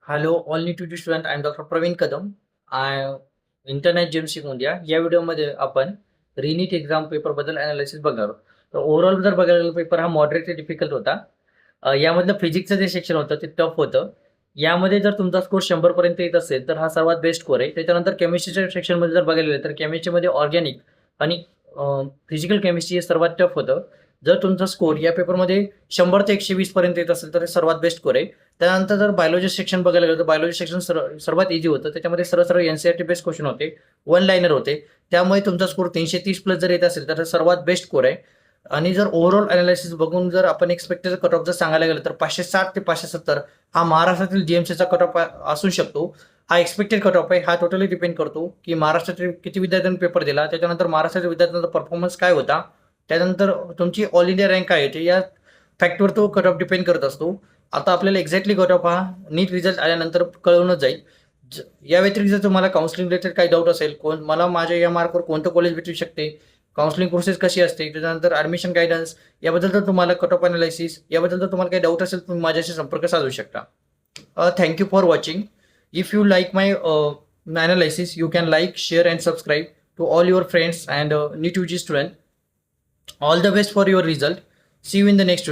Hello all NEET student I am doctor Praveen Kadam. I internet जेमशिप India. या व्हिडिओमध्ये आपण रिनीट एक्झाम पेपरबद्दल अनालिसिस बघणार आहोत. तर ओव्हरऑल जर बघायला गेलं पेपर हा मॉडरेट ते डिफिकल्ट होता. यामधलं फिजिक्सचं जे सेक्शन होतं ते टफ होतं. यामध्ये जर तुमचा स्कोर 100 पर्यंत येत असेल तर हा सर्वात बेस्ट स्कोर आहे. त्याच्यानंतर केमिस्ट्रीच्या सेक्शनमध्ये जर बघायला गेलं तर केमिस्ट्रीमध्ये ऑर्गॅनिक आणि फिजिकल केमिस्ट्री हे सर्वात टफ होतं. जर तुमचा स्कोर या पेपरमध्ये 100 ते 120 पर्यंत येत असेल तर हे सर्वात बेस्ट स्कोर आहे. त्यानंतर जर बायोलॉजी सेक्शन बघायला गेलं तर बायोलॉजी सेक्शन सर्वात इझी होतं. त्याच्यामध्ये सरळ सरळ एनसीईआरटी बेस्ड क्वेश्चन होते, वन लाईनर होते. त्यामुळे तुमचा स्कोर 330 प्लस जर येत असेल तर हे सर्वात बेस्ट स्कोर आहे. आणि जर ओव्हरऑल अनालिसिस बघून जर आपण एक्सपेक्टेड कट ऑफ जर सांगायला गेलं तर 560 ते 570 हा महाराष्ट्रातील जीएमसीचा कट ऑफ असू शकतो. हा एक्सपेक्टेड कट ऑफ आहे. हा टोटली डिपेंड करतो की महाराष्ट्रातील किती विद्यार्थ्यांनी पेपर दिला, त्याच्यानंतर महाराष्ट्रातील विद्यार्थ्यांचा परफॉर्मन्स काय होता, त्यानंतर तुमची ऑल इंडिया रँक काय येते, या फॅक्टवर तो कट ऑफ डिपेंड करत असतो. आता आपल्याला एक्झॅक्टली कट ऑफ हा नीट रिझल्ट आल्यानंतर कळवूनच जाईल. या व्यतिरिक्त जर तुम्हाला काउन्सिलिंग रिलेटेड काही डाऊट असेल, मला माझ्या या मार्कवर कोणतं कॉलेज भेटू शकते, काउन्सिलिंग प्रोसेस कशी असते, त्याच्यानंतर ॲडमिशन गायडन्स, याबद्दल जर तुम्हाला कट ऑफ अनालिसिस याबद्दल जर तुम्हाला काही डाऊट असेल तुम्ही माझ्याशी संपर्क साधू शकता. Thank you for watching. If you like my analysis, you can like, share and subscribe to all your friends and NEET UG student. All the best for your result. See you in the next video.